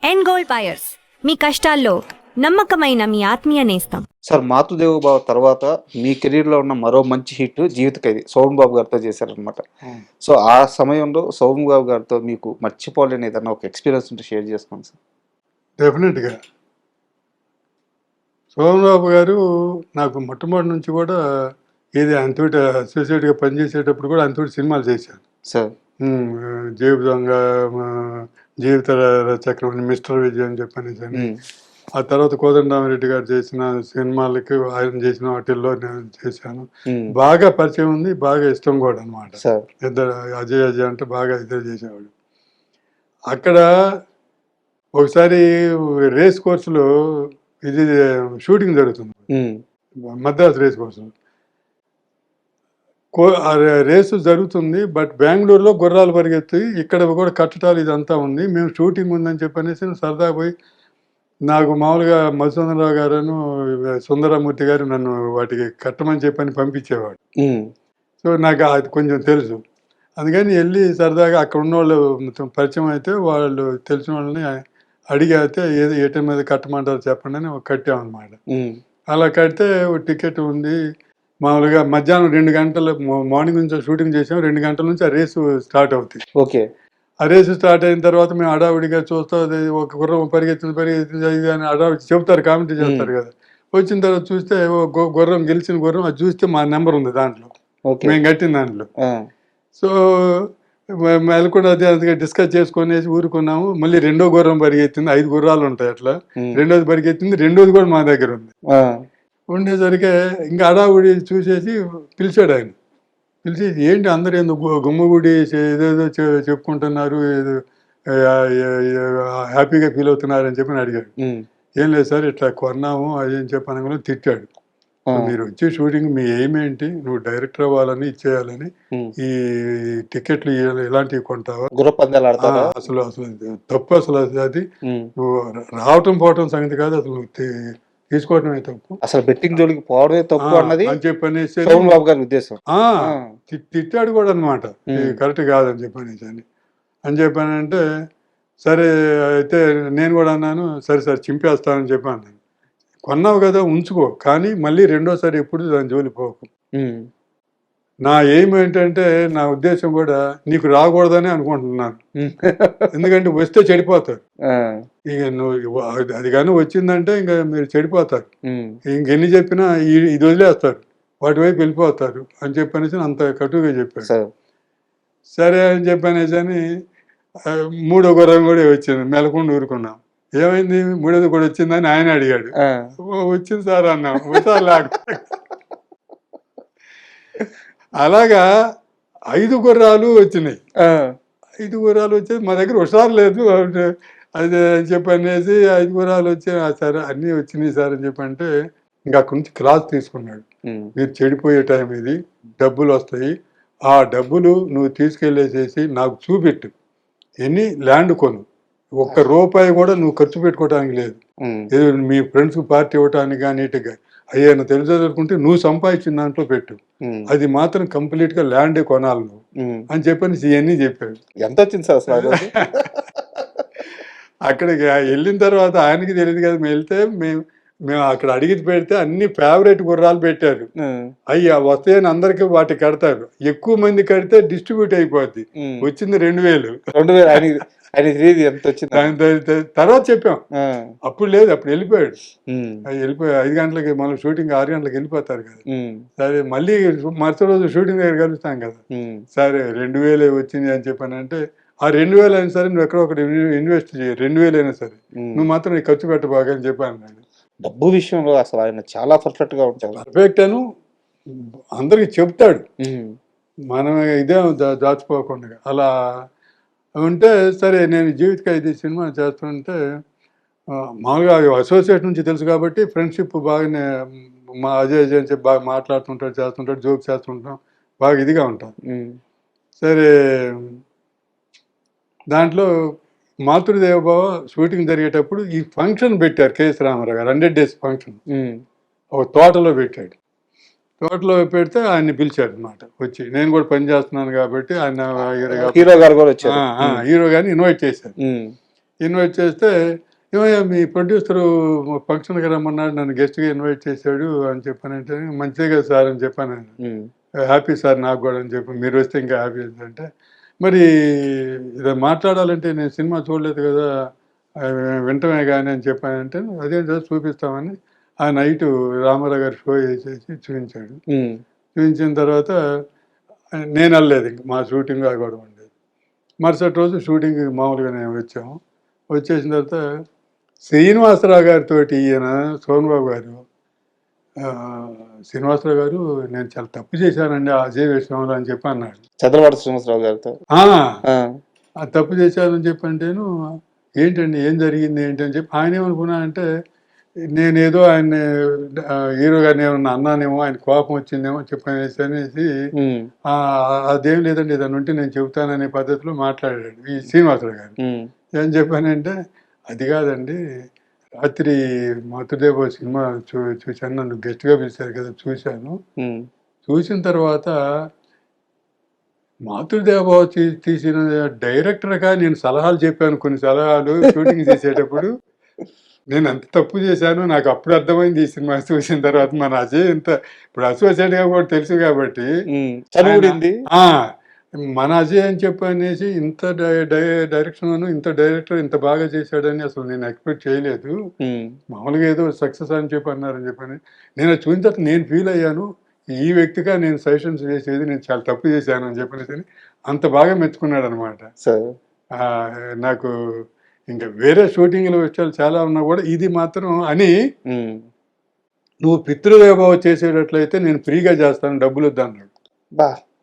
End gold buyers మీ కష్టాల్లో నమ్మకమైన మీ ఆత్మీయ నేస్తం. సార్ మాతృదేవోభవ తర్వాత మీ కెరీర్లో ఉన్న మరో మంచి హిట్ జీవిత ఖైదీ సోమన్ బాబు గారితో చేశారనమాట. సో ఆ సమయంలో సోమన్ బాబు గారితో మీకు మర్చిపోలేని ఏదన్నా ఒక ఎక్స్పీరియన్స్ ఉంటే షేర్ చేసుకోండి సార్. డెఫినెట్గా సోమన్ బాబు గారు నాకు మొట్టమొదటి నుంచి కూడా ఇది అంతటి అసోసియేట్గా పనిచేసేటప్పుడు కూడా అంతటి సినిమాలు చేశాను సార్. జీవిత దొంగ, జీవిత చక్రం, మిస్టర్ విజయ్ అని చెప్పని. ఆ తర్వాత కోదండరామిరెడ్డి గారు చేసిన సినిమాలకి ఆయన చేసిన వాటిల్లో నేను చేశాను. బాగా పరిచయం ఉంది, బాగా ఇష్టం కూడా అనమాట. ఇద్దరు అజయ్ అంటే బాగా ఇద్దరు చేసేవాడు. అక్కడ ఒకసారి రేస్ కోర్సులో ఇది షూటింగ్ జరుగుతుంది, మద్రాస్ రేస్ కోర్సు. రేసు జరుగుతుంది, బట్ బెంగళూరులో గుర్రాలు పరిగెత్తి ఇక్కడ కూడా కట్టడాలు ఇదంతా ఉంది. మేము షూటింగ్ ఉందని చెప్పనేసి సరదా పోయి, నాకు మామూలుగా మధుసూదనరావు గారు, సుందరమూర్తి గారు నన్ను వాటికి కట్టమని చెప్పని పంపించేవాడు. సో నాకు అది కొంచెం తెలుసు, అందుకని వెళ్ళి సరదాగా అక్కడ ఉన్న వాళ్ళు పరిచయం అయితే వాళ్ళు తెలిసిన వాళ్ళని అడిగితే ఏ టైం మీద కట్టమంటారు చెప్పండి అని కట్టామన్నమాట. అలా కడితే టికెట్ ఉంది. మామూలుగా మధ్యాహ్నం 2 గంటలు, మార్నింగ్ నుంచి షూటింగ్ చేసాం, 2 గంటల నుంచి ఆ రేసు స్టార్ట్ అవుతుంది. ఓకే. ఆ రేసు స్టార్ట్ అయిన తర్వాత మేము హడావుడిగా చూస్తా, ఒక గుర్రం పరిగెత్తింది అని హడావుడి చెప్తారు, కామెంటరీ చేస్తారు కదా. వచ్చిన తర్వాత చూస్తే గుర్రం, గెలిచిన గుర్రం, అది చూస్తే మా నెంబర్ ఉంది దాంట్లో, మేము కట్టిన దాంట్లో. సో మెలకుండా అది డిస్కస్ చేసుకుని ఊరుకున్నాము. మళ్ళీ రెండో గుర్రం పరిగెత్తింది, 5 గుర్రాలు ఉంటాయి అట్లా. రెండోది పరిగెత్తింది, రెండోది కూడా మా దగ్గర ఉంది. ఉండేసరికి ఇంకా అడావుడి చూసేసి పిలిచాడు ఆయన. పిలిచి ఏంటి అందరు ఎందుకు గుమ్మగుడి ఏదేదో చెప్పుకుంటున్నారు, ఏదో హ్యాపీగా ఫీల్ అవుతున్నారు అని చెప్పి అడిగాడు. ఏం లేదు సార్, ఇట్లా కొన్నాము అది అని చెప్పి అనగా తిట్టాడు. మీరు వచ్చి షూటింగ్ మీ ఎయిమ్ ఏంటి, నువ్వు డైరెక్టర్ అవ్వాలని ఇచ్చేయాలని, ఈ టికెట్లు ఇలాంటివి కొంటావా, అసలు అసలు తప్పు, అసలు అది నువ్వు రావటం పోవటం సంగతి కాదు, అసలు తీసుకోవటమే తప్పు, అసలు బెట్టింగ్ జోలికి పోవడమే తప్పు అన్నది అని చెప్పనేసి సోమన్ బాబు గారి ఉద్దేశం. తిట్టాడు కూడా అనమాట, కరెక్ట్ కాదని చెప్పనేసి అని చెప్పానంటే, సరే అయితే నేను కూడా అన్నాను, సరే సార్ చింపేస్తానని చెప్పి అన్నాను. కొన్నావు కదా ఉంచుకో, కానీ మళ్ళీ రెండోసారి ఎప్పుడు దాని జోలి పోకు. నా ఎయిమ్ ఏంటంటే, నా ఉద్దేశం కూడా నీకు రాకూడదని అనుకుంటున్నాను. ఎందుకంటే వస్తే చెడిపోతారు. ఇక నువ్వు అది కానీ వచ్చిందంటే ఇంకా మీరు చెడిపోతారు. ఇంకెన్ని చెప్పినా ఇది వదిలేస్తారు, వాటి వైపు వెళ్ళిపోతారు అని చెప్పనేసి అంత కటుగా చెప్పాడు. సరే అని చెప్పనేసి అని 3వ గుర్రం కూడా వచ్చింది, మెలకుండా ఊరుకున్నాం. ఏమైంది, 3వది కూడా వచ్చిందని ఆయన అడిగాడు. వచ్చింది సార్ అన్నాం. అలాగా 5 గుర్రాలు వచ్చినాయి. 5 గుర్రాలు వచ్చి మా దగ్గర హుషారు లేదు అది అని చెప్పనేసి 5 గుర్రాలు వచ్చి, సరే అన్నీ వచ్చినాయి సార్ అని చెప్పంటే, ఇంకా అక్కడి నుంచి క్లాస్ తీసుకున్నాడు. మీరు చెడిపోయే టైం ఇది, డబ్బులు వస్తాయి, ఆ డబ్బులు నువ్వు తీసుకెళ్ళేసేసి నాకు చూపెట్టు, ఎన్ని ల్యాండ్ కొను, ₹1 కూడా నువ్వు ఖర్చు పెట్టుకోవడానికి లేదు, ఏదో మీ ఫ్రెండ్స్ పార్టీ ఇవ్వటానికి కానీ ఇటుగా అయ్యాను తెలుసుకుంటే నువ్వు సంపాదించిన దాంట్లో పెట్టు, అది మాత్రం కంప్లీట్ గా ల్యాండే కొనాలి నువ్వు అని చెప్పని ఇవన్నీ చెప్పాడు. ఎంత వచ్చింది సార్ అసలు? అక్కడికి వెళ్ళిన తర్వాత ఆయనకి తెలియదు కదా, మేము వెళ్తే మేము అక్కడ అడిగి పెడితే అన్ని ఫేవరెట్ గుర్రాలు పెట్టారు. అయ్యా వస్తాయని అందరికి వాటి కడతారు, ఎక్కువ మంది కడితే డిస్ట్రిబ్యూట్ అయిపోద్ది. వచ్చింది 2000. ఎంత వచ్చింది తర్వాత చెప్పాం, అప్పుడు లేదు, అప్పుడు వెళ్ళిపోయాడు. 5 గంటలకి మనం షూటింగ్ 6 గంటలకు వెళ్ళిపోతారు కదా. సరే మళ్ళీ మరుసటి రోజు షూటింగ్ దగ్గర కలుస్తాం కదా. సరే 2000 వచ్చింది అని చెప్పానంటే, ఆ 2000 అయినా సరే నువ్వు ఎక్కడో ఒకటి ఇన్వెస్ట్ చేయి, 2000 అయినా సరే నువ్వు మాత్రం నీ ఖర్చు పెట్టబాగా అని చెప్పాను. డబ్బు విషయంలో అసలు ఆయన చాలా పర్ఫెక్ట్ గా ఉంటాడు, పర్ఫెక్ట్ అను అందరికి చెప్తాడు, మనం ఇదే దాచుకోకుండా అలా ఉంటే. సరే నేను జీవిత ఖైదీ సినిమా చేస్తుంటే, మామూలుగా అసోసియేట్ నుంచి తెలుసు కాబట్టి ఫ్రెండ్షిప్ బాగానే, మా అజయ్ అని చెప్పి బాగా మాట్లాడుతుంటాడు, చేస్తుంటాడు, జోక్ చేస్తుంటాం, బాగా ఇదిగా ఉంటాం. సరే దాంట్లో మాతృదేవోభవ షూటింగ్ జరిగేటప్పుడు ఈ ఫంక్షన్ పెట్టారు కేఎస్ రామారావు గారు, 100 days ఫంక్షన్ ఒక తోటలో పెట్టాడు. తోటలో పెడితే ఆయన్ని పిలిచాడు అనమాట. వచ్చి నేను కూడా పని చేస్తున్నాను కాబట్టి ఆయన హీరో గారు కూడా వచ్చారు, హీరో గారిని ఇన్వైట్ చేశారు. ఇన్వైట్ చేస్తే ఏమయ్యా మీ ప్రొడ్యూసరు ఫంక్షన్కి రమ్మన్నాడు, నన్ను గెస్ట్గా ఇన్వైట్ చేశాడు అని చెప్పానంటే, మంచిదే కదా సార్ అని చెప్పాను. ఉమ్, హ్యాపీ సార్ నాకు కూడా అని చెప్పి, మీరు వస్తే ఇంకా హ్యాపీ అంటే, మరి ఇది మాట్లాడాలంటే నేను సినిమా చూడలేదు కదా, వింటమే కానీ అని చెప్పానంటే, అదేం సార్ చూపిస్తామని ఆ నైటు రామారావు గారు షో చేసేసి చూపించాడు. ఉమ్, చూపించిన తర్వాత నేను వెళ్ళలేదు, ఇంక మా షూటింగ్ అది కూడా ఉండేది. మరుసటి రోజు షూటింగ్ మామూలుగా నేను వచ్చాము. వచ్చేసిన తర్వాత శ్రీనివాసరావు గారితో ఈయన సోమబాబు గారు, ఆ, శ్రీనివాసరావు గారు నేను చాలా తప్పు చేశానండి ఆ అజయ్ విషయంలో అని చెప్పి అన్నాడు. చంద్రబాబు శ్రీనివాసరావు గారితో ఆ, ఆ, ఆ తప్పు చేశానని చెప్పి అంటేను, ఏంటండి ఏం జరిగింది ఏంటి అని చెప్పి ఆయన ఏమనుకున్నా అంటే, నేనేదో ఆయన హీరో గారిని ఏమన్నా అన్నానేమో, ఆయన కోపం వచ్చిందేమో చెప్పనేసి అనేసి, ఉమ్, అదేం లేదండి ఏదైనా ఉంటే నేను చెబుతాననే పద్ధతిలో మాట్లాడాడు ఈ శ్రీనివాసరావు గారు. ఉమ్, ఏం చెప్పానంటే, అది కాదండి, రాత్రి మాతృదేవ సినిమా చూశాను, నన్ను గెస్ట్గా పిలిచారు కదా చూశాను. ఉమ్, చూసిన తర్వాత మాతృదేవ తీసిన డైరెక్టర్గా నేను సలహాలు చెప్పాను, కొన్ని సలహాలు షూటింగ్ చేసేటప్పుడు. నేను అంత తప్పు చేశాను, నాకు అప్పుడు అర్థమైంది ఈ సినిమా చూసిన తర్వాత. మన అజయ్ ఇంత ఇప్పుడు అసోసియేట్ గా కూడా తెలుసు కాబట్టి ఉమ్, చనువుడింది. ఆ, మన అజయ్ అని చెప్పి అనేసి ఇంత డైరెక్షన్ ఇంత డైరెక్టర్ ఇంత బాగా చేశాడని అసలు నేను ఎక్స్పెక్ట్ చేయలేదు. ఉమ్, మామూలుగా ఏదో సక్సెస్ అని చెప్పి అన్నారని చెప్పని నేను అది చూసిన తర్వాత నేను ఫీల్ అయ్యాను, ఈ వ్యక్తిగా నేను సజెషన్స్ చేసేది నేను చాలా తప్పు చేశాను అని చెప్పనేసి అంత బాగా మెచ్చుకున్నాడు అనమాట. సార్ నాకు ఇంకా వేరే షూటింగ్ల విషయాలు చాలా ఉన్నా కూడా ఇది మాత్రం అని, ఉమ్, నువ్వు పితృదేవభావ చేసేటట్లయితే నేను ఫ్రీగా చేస్తాను, డబ్బులు వద్దన్నాడు. బా